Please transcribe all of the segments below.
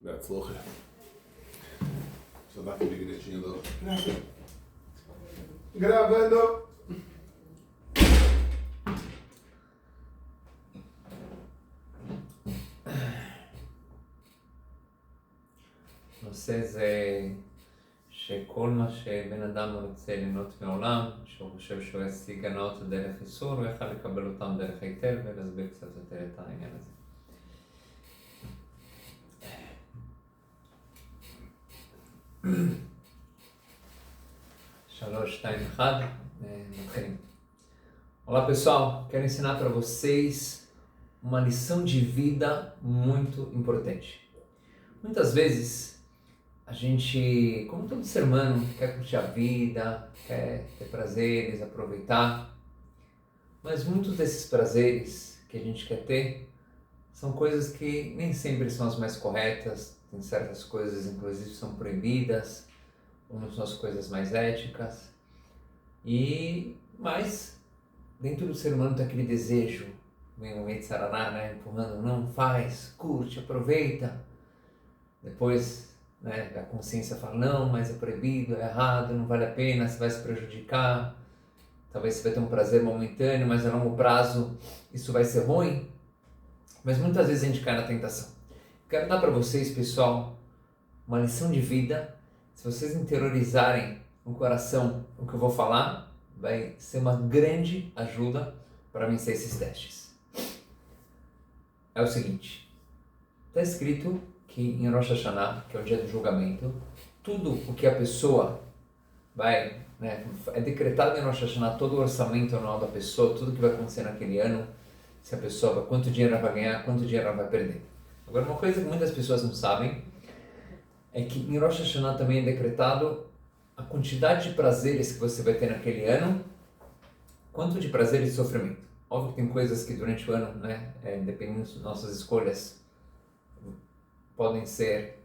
Flor. Só dá aquele gritinho do... Gravando! הנושא זה שכל מה שבן אדם רוצה ליהנות מעולם, שהוא חושב שהוא ישיג הנאות דרך איסור, הוא יוכל לקבל אותם דרך היטל ולהסביר קצת יותר את העניין הזה. שלוש, שתיים, אחד, מתחילים. Olá pessoal, quero ensinar para vocês uma lição de vida muito importante. Muitas vezes a gente, como todo ser humano, quer curtir a vida, quer ter prazeres, aproveitar, mas muitos desses prazeres que a gente quer ter são coisas que nem sempre são as mais corretas, tem certas coisas inclusive são proibidas, ou não são as coisas mais éticas, mas dentro do ser humano tem aquele desejo, vem o Yetzirah, né, empurrando, não, faz, curte, aproveita. Depois, né, a consciência fala, não, mas é proibido, é errado, não vale a pena, você vai se prejudicar, talvez você vai ter um prazer momentâneo, mas a longo prazo isso vai ser ruim. Mas muitas vezes a gente cai na tentação. Quero dar para vocês, pessoal, uma lição de vida. Se vocês interiorizarem no coração o que eu vou falar, vai ser uma grande ajuda para vencer esses testes. É o seguinte, está escrito que em Rosh Hashanah, que é o dia do julgamento, tudo o que a pessoa vai, né, é decretado em Rosh Hashanah, todo o orçamento anual da pessoa, tudo que vai acontecer naquele ano, se a pessoa, quanto dinheiro ela vai ganhar, quanto dinheiro ela vai perder. Agora, uma coisa que muitas pessoas não sabem é que em Rosh Hashanah também é decretado a quantidade de prazeres que você vai ter naquele ano, quanto de prazeres e sofrimento. Óbvio que tem coisas que durante o ano, né, dependendo das nossas escolhas, podem ser,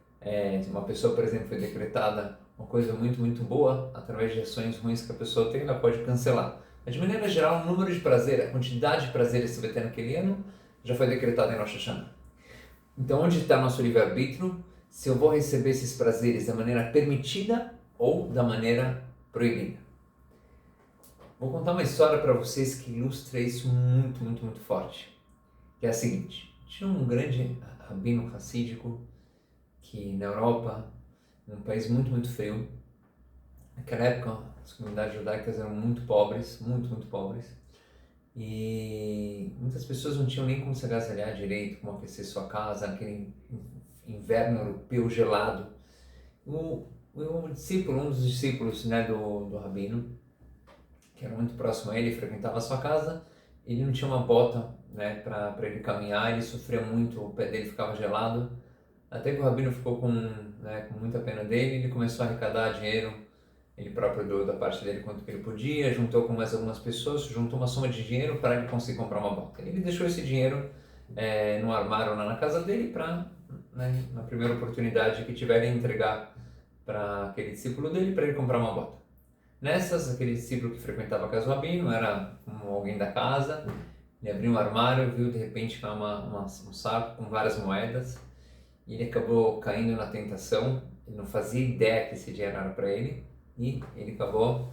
uma pessoa, por exemplo, foi decretada uma coisa muito, muito boa, através de ações ruins que a pessoa tem, ela pode cancelar. Mas de maneira geral, o número de prazer, a quantidade de prazeres que você vai ter naquele ano, já foi decretado em Rosh Hashanah. Então, onde está nosso livre-arbítrio? Se eu vou receber esses prazeres da maneira permitida ou da maneira proibida. Vou contar uma história para vocês que ilustra isso muito, muito, muito forte. Que é a seguinte, tinha um grande rabino racídico que na Europa, num país muito, muito frio, naquela época as comunidades judaicas eram muito pobres, muito, muito pobres, e muitas pessoas não tinham nem como se agasalhar direito, como aquecer sua casa, aquele inverno europeu gelado. Um dos discípulos, né, do rabino, que era muito próximo a ele, frequentava a sua casa, ele não tinha uma bota, né, para ele caminhar, ele sofria muito, o pé dele ficava gelado, até que o rabino ficou com muita pena dele, ele começou a arrecadar dinheiro, ele próprio doou da parte dele quanto que ele podia, juntou com mais algumas pessoas, juntou uma soma de dinheiro para ele conseguir comprar uma bota. Ele deixou esse dinheiro no armário lá na casa dele para, né, na primeira oportunidade que tiver, ele entregar para aquele discípulo dele para ele comprar uma bota. Nessas, aquele discípulo que frequentava a casa do rabino, era alguém da casa, ele abriu um armário, viu de repente lá um saco com várias moedas, e ele acabou caindo na tentação, ele não fazia ideia que esse dinheiro era para ele, e ele acabou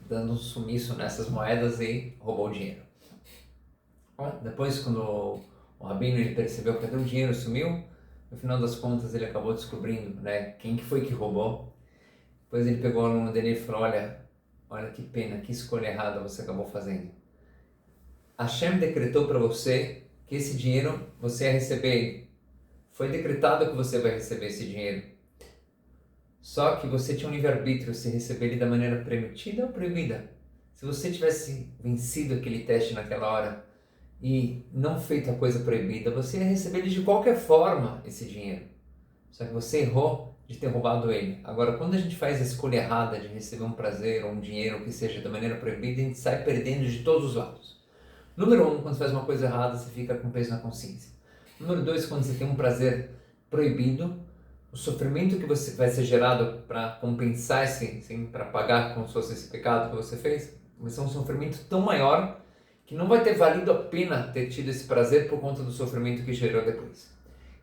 dando um sumiço nessas moedas e roubou o dinheiro. Bom, depois, quando o rabino ele percebeu que o dinheiro sumiu, no final das contas ele acabou descobrindo, né, quem que foi que roubou. Depois ele pegou o aluno dele e falou, olha que pena, que escolha errada você acabou fazendo. Hashem decretou para você que esse dinheiro você ia receber. Foi decretado que você vai receber esse dinheiro. Só que você tinha um livre-arbítrio se receber ele da maneira permitida ou proibida. Se você tivesse vencido aquele teste naquela hora e não feito a coisa proibida, você ia receber ele de qualquer forma, esse dinheiro. Só que você errou de ter roubado ele. Agora, quando a gente faz a escolha errada de receber um prazer ou um dinheiro que seja da maneira proibida, a gente sai perdendo de todos os lados. Número 1, quando você faz uma coisa errada, você fica com peso na consciência. Número 2, quando você tem um prazer proibido, o sofrimento que você vai ser gerado para compensar para pagar como se fosse esse pecado que você fez, vai ser um sofrimento tão maior que não vai ter valido a pena ter tido esse prazer por conta do sofrimento que gerou depois.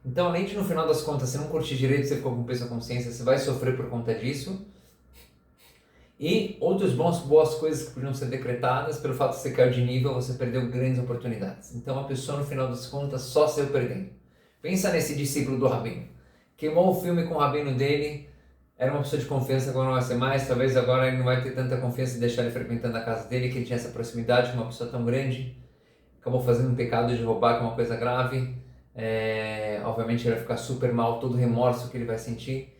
Então, além de no final das contas, você não curtir direito, você ficou com peso na consciência, você vai sofrer por conta disso. E outras boas coisas que podiam ser decretadas, pelo fato de você cair de nível, você perdeu grandes oportunidades. Então a pessoa no final das contas só saiu perdendo. Pensa nesse discípulo do Rabino. Queimou o filme com o Rabino dele, era uma pessoa de confiança, agora não vai ser mais, talvez agora ele não vai ter tanta confiança de deixar ele frequentando a casa dele, que ele tinha essa proximidade com uma pessoa tão grande. Acabou fazendo um pecado de roubar, que é uma coisa grave. Obviamente ele vai ficar super mal, todo o remorso que ele vai sentir.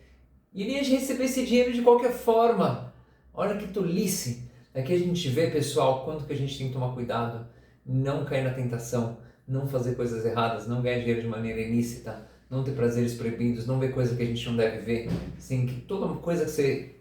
E ele ia receber esse dinheiro de qualquer forma. Olha que tolice. Aqui a gente vê, pessoal, quanto que a gente tem que tomar cuidado, não cair na tentação, não fazer coisas erradas, não ganhar dinheiro de maneira ilícita, não ter prazeres proibidos, não ver coisa que a gente não deve ver. Assim, que toda coisa que você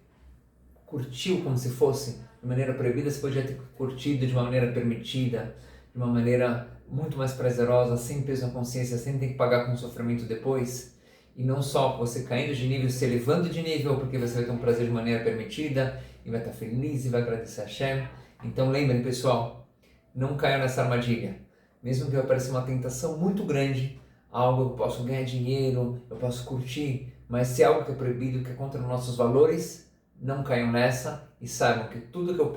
curtiu como se fosse de maneira proibida, você podia ter curtido de uma maneira permitida, de uma maneira muito mais prazerosa, sem peso na consciência, sem ter que pagar com sofrimento depois. E não só você caindo de nível, se elevando de nível, porque você vai ter um prazer de maneira permitida, e vai estar feliz e vai agradecer a Hashem. Então lembrem, pessoal, não caiam nessa armadilha. Mesmo que apareça uma tentação muito grande, algo que eu posso ganhar dinheiro, eu posso curtir, mas se é algo que é proibido, que é contra os nossos valores, não caiam nessa e saibam que tudo que eu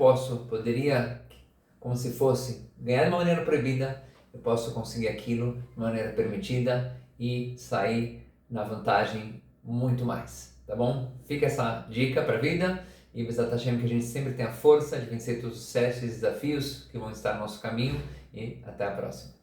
poderia, como se fosse, ganhar de uma maneira proibida, eu posso conseguir aquilo de maneira permitida e sair na vantagem muito mais, tá bom? Fica essa dica para a vida e Bezat Hashem que a gente sempre tenha força de vencer todos os testes e desafios que vão estar no nosso caminho e até a próxima.